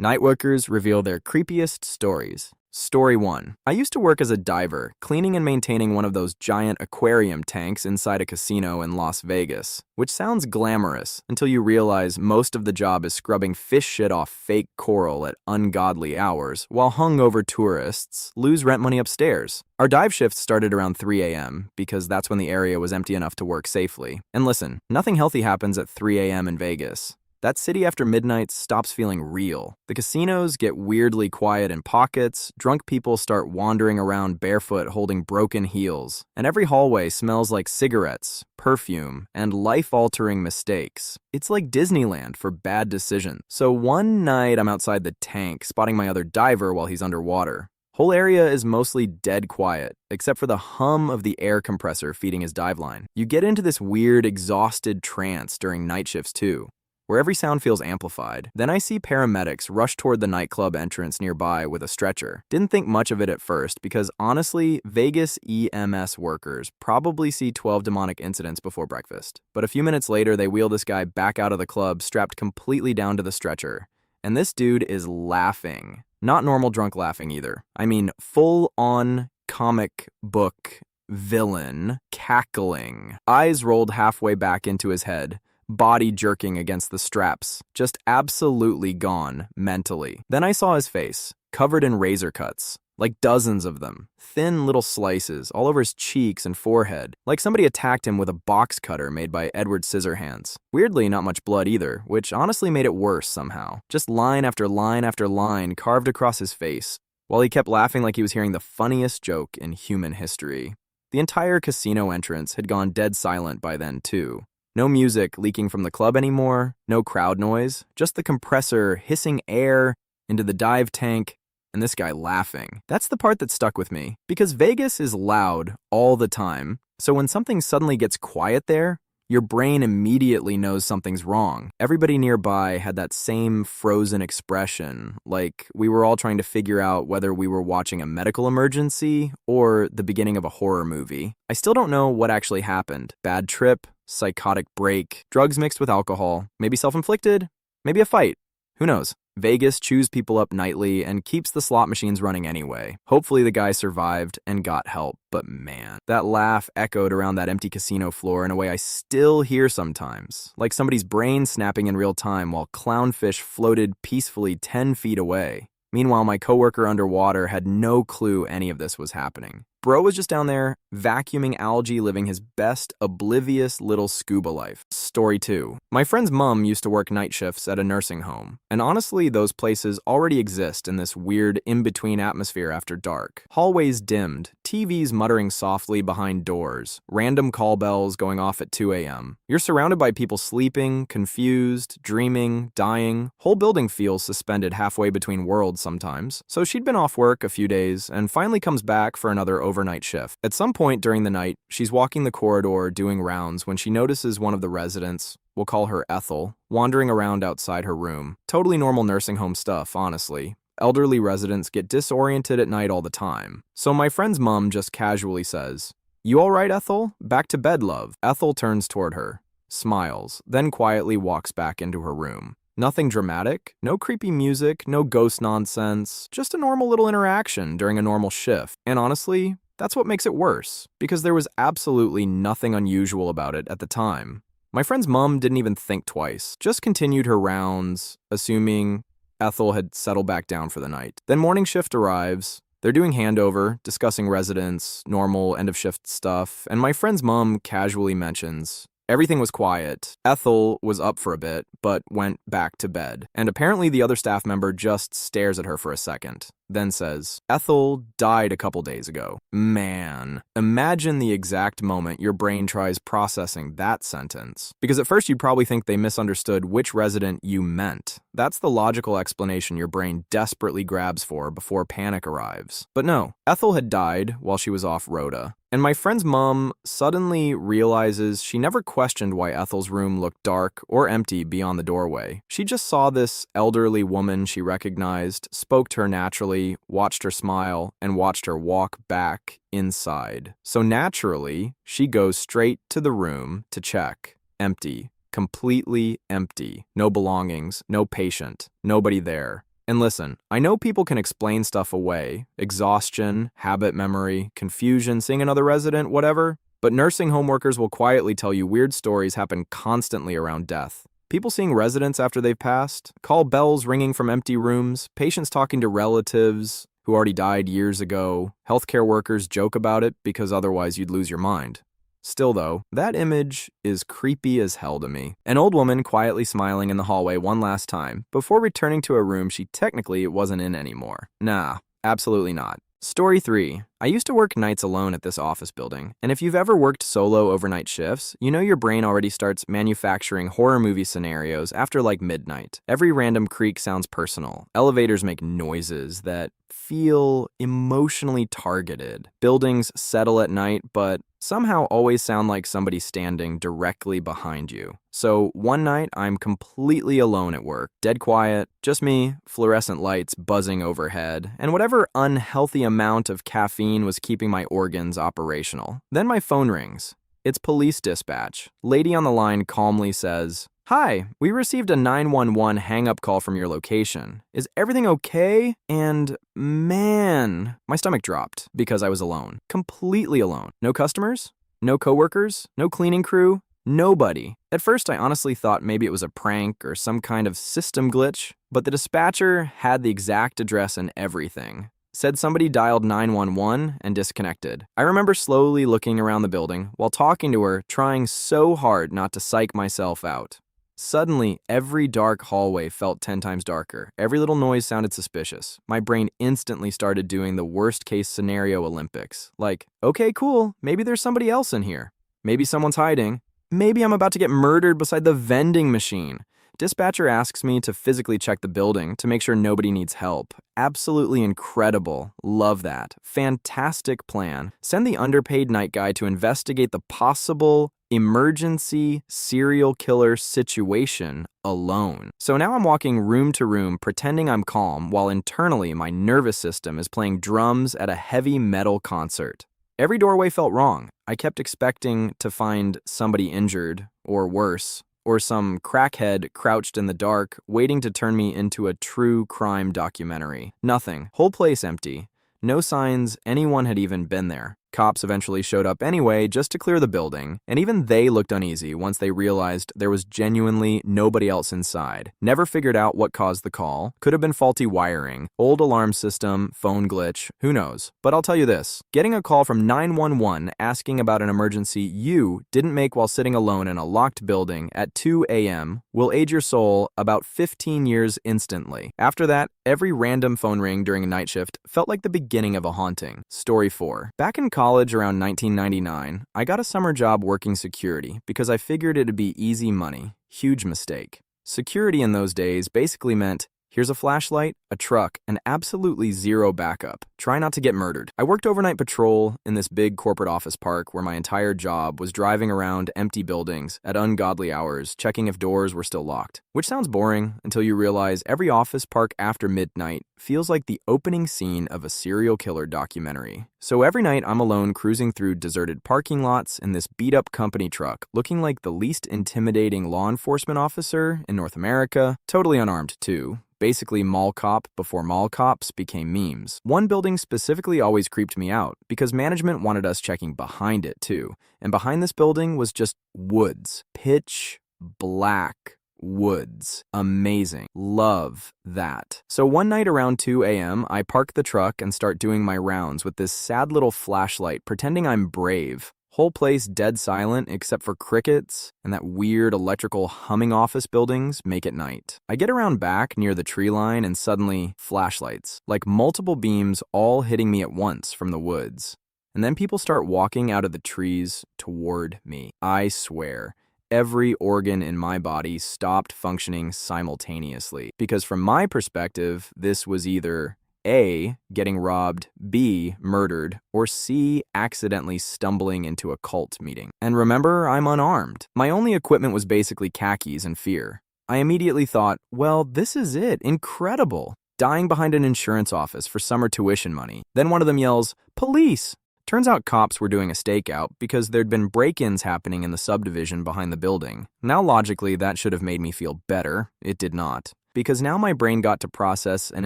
Nightworkers reveal their creepiest stories. Story 1. I used to work as a diver, cleaning and maintaining one of those giant aquarium tanks inside a casino in Las Vegas, which sounds glamorous until you realize most of the job is scrubbing fish shit off fake coral at ungodly hours, while hungover tourists lose rent money upstairs. Our dive shift started around 3 a.m. because that's when the area was empty enough to work safely. And listen, nothing healthy happens at 3 a.m. in Vegas. That city after midnight stops feeling real. The casinos get weirdly quiet in pockets, drunk people start wandering around barefoot holding broken heels, and every hallway smells like cigarettes, perfume, and life-altering mistakes. It's like Disneyland for bad decisions. So one night I'm outside the tank, spotting my other diver while he's underwater. Whole area is mostly dead quiet, except for the hum of the air compressor feeding his dive line. You get into this weird, exhausted trance during night shifts too, where every sound feels amplified. Then I see paramedics rush toward the nightclub entrance nearby with a stretcher. Didn't think much of it at first because honestly, Vegas EMS workers probably see 12 demonic incidents before breakfast. But a few minutes later, they wheel this guy back out of the club strapped completely down to the stretcher. And this dude is laughing. Not normal drunk laughing either. I mean, full-on comic book villain cackling. Eyes rolled halfway back into his head, body jerking against the straps, just absolutely gone mentally. Then I saw his face, covered in razor cuts, like dozens of them, thin little slices all over his cheeks and forehead, like somebody attacked him with a box cutter made by Edward Scissorhands. Weirdly, not much blood either, which honestly made it worse somehow. Just line after line after line carved across his face, while he kept laughing like he was hearing the funniest joke in human history. The entire casino entrance had gone dead silent by then too. No music leaking from the club anymore, no crowd noise, just the compressor hissing air into the dive tank, and this guy laughing. That's the part that stuck with me, because Vegas is loud all the time, so when something suddenly gets quiet there, your brain immediately knows something's wrong. Everybody nearby had that same frozen expression, like we were all trying to figure out whether we were watching a medical emergency or the beginning of a horror movie. I still don't know what actually happened. Bad trip, psychotic break, drugs mixed with alcohol, maybe self-inflicted, maybe a fight. Who knows? Vegas chews people up nightly and keeps the slot machines running anyway. Hopefully the guy survived and got help, but man, that laugh echoed around that empty casino floor in a way I still hear sometimes, like somebody's brain snapping in real time while clownfish floated peacefully 10 feet away. Meanwhile, my coworker underwater had no clue any of this was happening. Bro was just down there, vacuuming algae, living his best, oblivious little scuba life. Story 2. My friend's mom used to work night shifts at a nursing home, and honestly, those places already exist in this weird in-between atmosphere after dark. Hallways dimmed, TVs muttering softly behind doors, random call bells going off at 2 a.m. You're surrounded by people sleeping, confused, dreaming, dying. Whole building feels suspended halfway between worlds sometimes. So she'd been off work a few days and finally comes back for another overnight shift. At some point during the night, she's walking the corridor doing rounds when she notices one of the residents, we'll call her Ethel, wandering around outside her room. Totally normal nursing home stuff, honestly. Elderly residents get disoriented at night all the time. So my friend's mom just casually says, "You all right, Ethel? Back to bed, love." Ethel turns toward her, smiles, then quietly walks back into her room. Nothing dramatic, no creepy music, no ghost nonsense, just a normal little interaction during a normal shift. And honestly, that's what makes it worse, because there was absolutely nothing unusual about it at the time. My friend's mom didn't even think twice, just continued her rounds, assuming Ethel had settled back down for the night. Then morning shift arrives. They're doing handover, discussing residents, normal end-of-shift stuff, and my friend's mom casually mentions, everything was quiet. Ethel was up for a bit, but went back to bed. And apparently the other staff member just stares at her for a second, then says, "Ethel died a couple days ago." Man, imagine the exact moment your brain tries processing that sentence. Because at first you'd probably think they misunderstood which resident you meant. That's the logical explanation your brain desperately grabs for before panic arrives. But no, Ethel had died while she was off rota. And my friend's mom suddenly realizes she never questioned why Ethel's room looked dark or empty beyond the doorway. She just saw this elderly woman she recognized, spoke to her naturally, watched her smile, and watched her walk back inside. So naturally, she goes straight to the room to check. Empty. Completely empty. No belongings, no patient, nobody there. And listen, I know people can explain stuff away, exhaustion, habit memory, confusion, seeing another resident, whatever, but nursing home workers will quietly tell you weird stories happen constantly around death. People seeing residents after they've passed, call bells ringing from empty rooms, patients talking to relatives who already died years ago, healthcare workers joke about it because otherwise you'd lose your mind. Still though, that image is creepy as hell to me. An old woman quietly smiling in the hallway one last time before returning to a room she technically wasn't in anymore. Nah, absolutely not. Story 3. I used to work nights alone at this office building, and if you've ever worked solo overnight shifts, you know your brain already starts manufacturing horror movie scenarios after like midnight. Every random creak sounds personal. Elevators make noises that feel emotionally targeted. Buildings settle at night, but somehow always sound like somebody standing directly behind you. So one night, I'm completely alone at work, dead quiet, just me, fluorescent lights buzzing overhead, and whatever unhealthy amount of caffeine was keeping my organs operational. Then my phone rings. It's police dispatch. Lady on the line calmly says, "Hi, we received a 911 hang-up call from your location. Is everything okay?" And man, my stomach dropped because I was alone. Completely alone. No customers? No coworkers? No cleaning crew? Nobody. At first, I honestly thought maybe it was a prank or some kind of system glitch, but the dispatcher had the exact address and everything. Said somebody dialed 911 and disconnected. I remember slowly looking around the building while talking to her, trying so hard not to psych myself out. Suddenly, every dark hallway felt 10 times darker. Every little noise sounded suspicious. My brain instantly started doing the worst-case scenario Olympics. Like, okay, cool, maybe there's somebody else in here. Maybe someone's hiding. Maybe I'm about to get murdered beside the vending machine. Dispatcher asks me to physically check the building to make sure nobody needs help. Absolutely incredible. Love that. Fantastic plan. Send the underpaid night guy to investigate the possible emergency serial killer situation alone. So now I'm walking room to room pretending I'm calm while internally my nervous system is playing drums at a heavy metal concert. Every doorway felt wrong. I kept expecting to find somebody injured, or worse, or some crackhead crouched in the dark, waiting to turn me into a true crime documentary. Nothing. Whole place empty. No signs anyone had even been there. Cops eventually showed up anyway just to clear the building, and even they looked uneasy once they realized there was genuinely nobody else inside. Never figured out what caused the call. Could have been faulty wiring, old alarm system, phone glitch, who knows. But I'll tell you this, getting a call from 911 asking about an emergency you didn't make while sitting alone in a locked building at 2 a.m. will age your soul about 15 years instantly. After that, every random phone ring during a night shift felt like the beginning of a haunting. Story 4. Back in college around 1999, I got a summer job working security because I figured it'd be easy money. Huge mistake. Security in those days basically meant, here's a flashlight, a truck, and absolutely zero backup. Try not to get murdered. I worked overnight patrol in this big corporate office park where my entire job was driving around empty buildings at ungodly hours, checking if doors were still locked. Which sounds boring until you realize every office park after midnight feels like the opening scene of a serial killer documentary. So every night I'm alone cruising through deserted parking lots in this beat-up company truck, looking like the least intimidating law enforcement officer in North America, totally unarmed too. Basically mall cop before mall cops became memes. One building specifically always creeped me out because management wanted us checking behind it too. And behind this building was just woods. Pitch black woods. Amazing. Love that. So one night around 2 a.m., I park the truck and start doing my rounds with this sad little flashlight, pretending I'm brave. Whole place dead silent except for crickets and that weird electrical humming office buildings make it night. I get around back near the tree line and suddenly flashlights, like multiple beams all hitting me at once from the woods. And then people start walking out of the trees toward me. I swear, every organ in my body stopped functioning simultaneously because from my perspective, this was either A, getting robbed, B, murdered, or C, accidentally stumbling into a cult meeting. And remember, I'm unarmed. My only equipment was basically khakis and fear. I immediately thought, well, this is it. Incredible. Dying behind an insurance office for summer tuition money. Then one of them yells, "Police!" Turns out cops were doing a stakeout because there'd been break-ins happening in the subdivision behind the building. Now logically, that should have made me feel better. It did not. because now my brain got to process an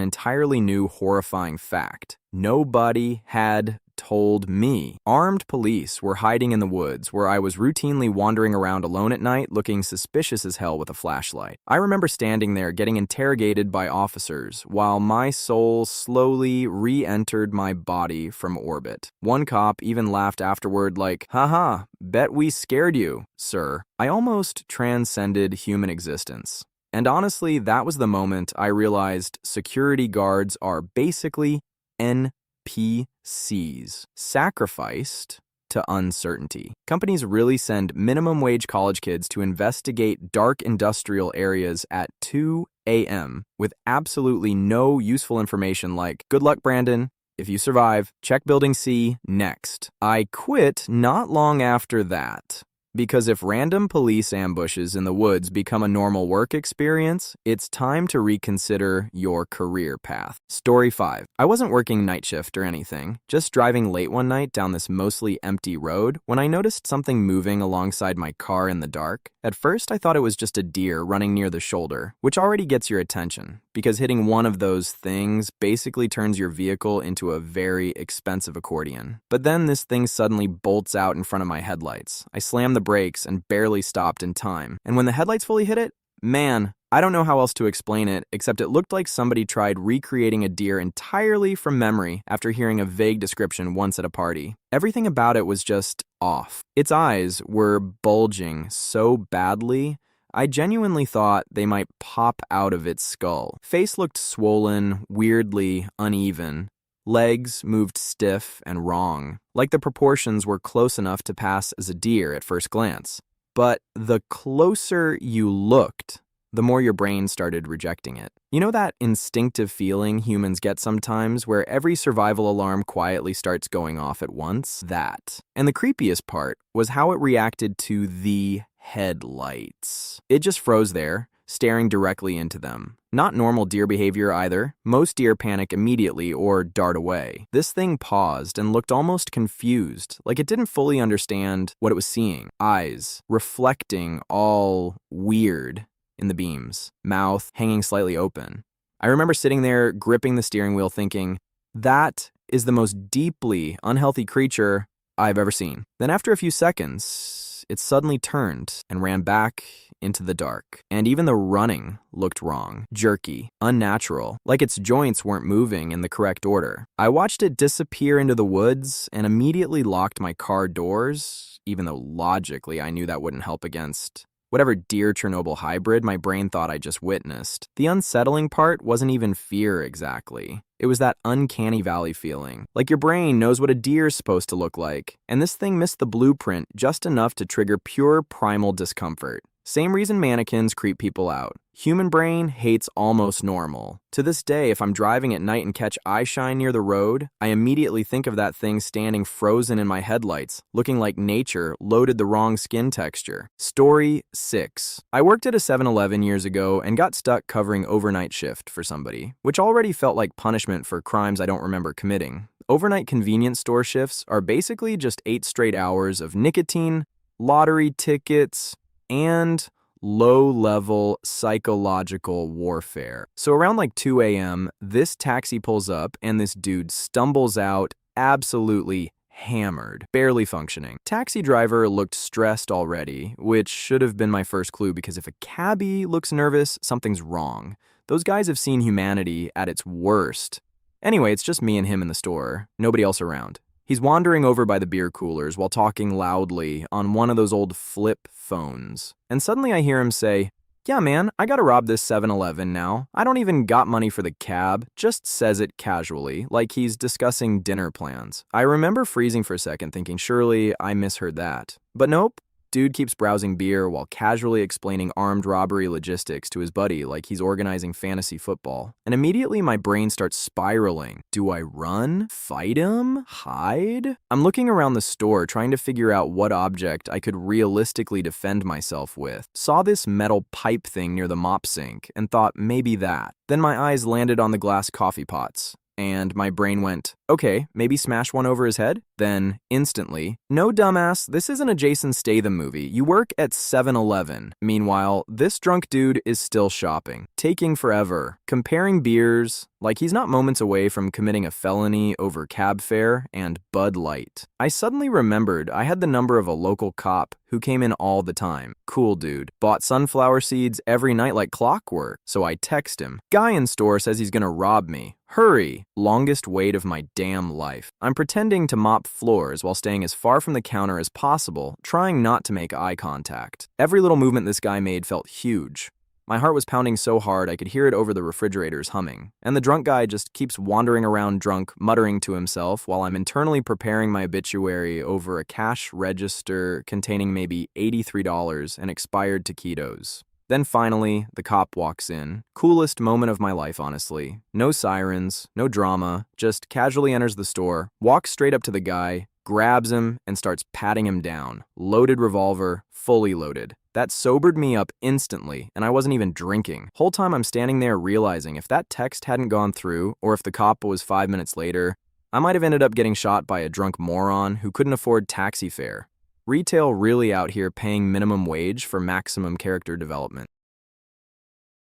entirely new horrifying fact. Nobody had told me. Armed police were hiding in the woods where I was routinely wandering around alone at night looking suspicious as hell with a flashlight. I remember standing there getting interrogated by officers while my soul slowly re-entered my body from orbit. One cop even laughed afterward like, "Haha, bet we scared you, sir." I almost transcended human existence. And honestly, that was the moment I realized security guards are basically NPCs, sacrificed to uncertainty. Companies really send minimum wage college kids to investigate dark industrial areas at 2 a.m. with absolutely no useful information like, "Good luck, Brandon. If you survive, check building C next." I quit not long after that. Because if random police ambushes in the woods become a normal work experience, it's time to reconsider your career path. Story 5. I wasn't working night shift or anything, just driving late one night down this mostly empty road when I noticed something moving alongside my car in the dark. At first, I thought it was just a deer running near the shoulder, which already gets your attention, because hitting one of those things basically turns your vehicle into a very expensive accordion. But then this thing suddenly bolts out in front of my headlights. I slammed the brakes and barely stopped in time. And when the headlights fully hit it, man, I don't know how else to explain it, except it looked like somebody tried recreating a deer entirely from memory after hearing a vague description once at a party. Everything about it was just off. Its eyes were bulging so badly, I genuinely thought they might pop out of its skull. Face looked swollen, weirdly uneven. Legs moved stiff and wrong, like the proportions were close enough to pass as a deer at first glance. But the closer you looked, the more your brain started rejecting it. You know that instinctive feeling humans get sometimes where every survival alarm quietly starts going off at once? That. And the creepiest part was how it reacted to the headlights. It just froze there, staring directly into them. Not normal deer behavior either. Most deer panic immediately or dart away. This thing paused and looked almost confused, like it didn't fully understand what it was seeing. Eyes, reflecting all weird in the beams, mouth hanging slightly open. I remember sitting there gripping the steering wheel thinking, that is the most deeply unhealthy creature I've ever seen. Then after a few seconds, it suddenly turned and ran back into the dark. And even the running looked wrong, jerky, unnatural, like its joints weren't moving in the correct order. I watched it disappear into the woods and immediately locked my car doors, even though logically I knew that wouldn't help against whatever deer Chernobyl hybrid my brain thought I just witnessed. The unsettling part wasn't even fear exactly. It was that uncanny valley feeling, like your brain knows what a deer's supposed to look like, and this thing missed the blueprint just enough to trigger pure primal discomfort. Same reason mannequins creep people out. Human brain hates almost normal. To this day, if I'm driving at night and catch eye shine near the road, I immediately think of that thing standing frozen in my headlights, looking like nature loaded the wrong skin texture. Story 6. I worked at a 7-Eleven years ago and got stuck covering overnight shift for somebody, which already felt like punishment for crimes I don't remember committing. Overnight convenience store shifts are basically just 8 straight hours of nicotine, lottery tickets, and low-level psychological warfare. So around like 2 a.m., this taxi pulls up and this dude stumbles out absolutely hammered, barely functioning. Taxi driver looked stressed already, which should have been my first clue because if a cabbie looks nervous, something's wrong. Those guys have seen humanity at its worst. Anyway, it's just me and him in the store, nobody else around. He's wandering over by the beer coolers while talking loudly on one of those old flip phones. And suddenly I hear him say, "Yeah, man, I gotta rob this 7-Eleven now. I don't even got money for the cab." Just says it casually, like he's discussing dinner plans. I remember freezing for a second thinking surely I misheard that. But nope. Dude keeps browsing beer while casually explaining armed robbery logistics to his buddy like he's organizing fantasy football. And immediately my brain starts spiraling. Do I run? Fight him? Hide? I'm looking around the store trying to figure out what object I could realistically defend myself with. Saw this metal pipe thing near the mop sink and thought maybe that. Then my eyes landed on the glass coffee pots. And my brain went, okay, maybe smash one over his head? Then, instantly, no dumbass, this isn't a Jason Statham movie. You work at 7-Eleven. Meanwhile, this drunk dude is still shopping, taking forever, comparing beers, like he's not moments away from committing a felony over cab fare and Bud Light. I suddenly remembered I had the number of a local cop who came in all the time. Cool dude. Bought sunflower seeds every night like clockwork, so I text him. Guy in store says he's gonna rob me. Hurry! Longest wait of my damn life. I'm pretending to mop floors while staying as far from the counter as possible, trying not to make eye contact. Every little movement this guy made felt huge. My heart was pounding so hard I could hear it over the refrigerators humming, and the drunk guy just keeps wandering around drunk, muttering to himself while I'm internally preparing my obituary over a cash register containing maybe $83 and expired taquitos. Then finally, the cop walks in. Coolest moment of my life, honestly. No sirens, no drama, just casually enters the store, walks straight up to the guy, grabs him, and starts patting him down. Loaded revolver, fully loaded. That sobered me up instantly, and I wasn't even drinking. Whole time I'm standing there realizing if that text hadn't gone through, or if the cop was 5 minutes later, I might have ended up getting shot by a drunk moron who couldn't afford taxi fare. Retail really out here paying minimum wage for maximum character development.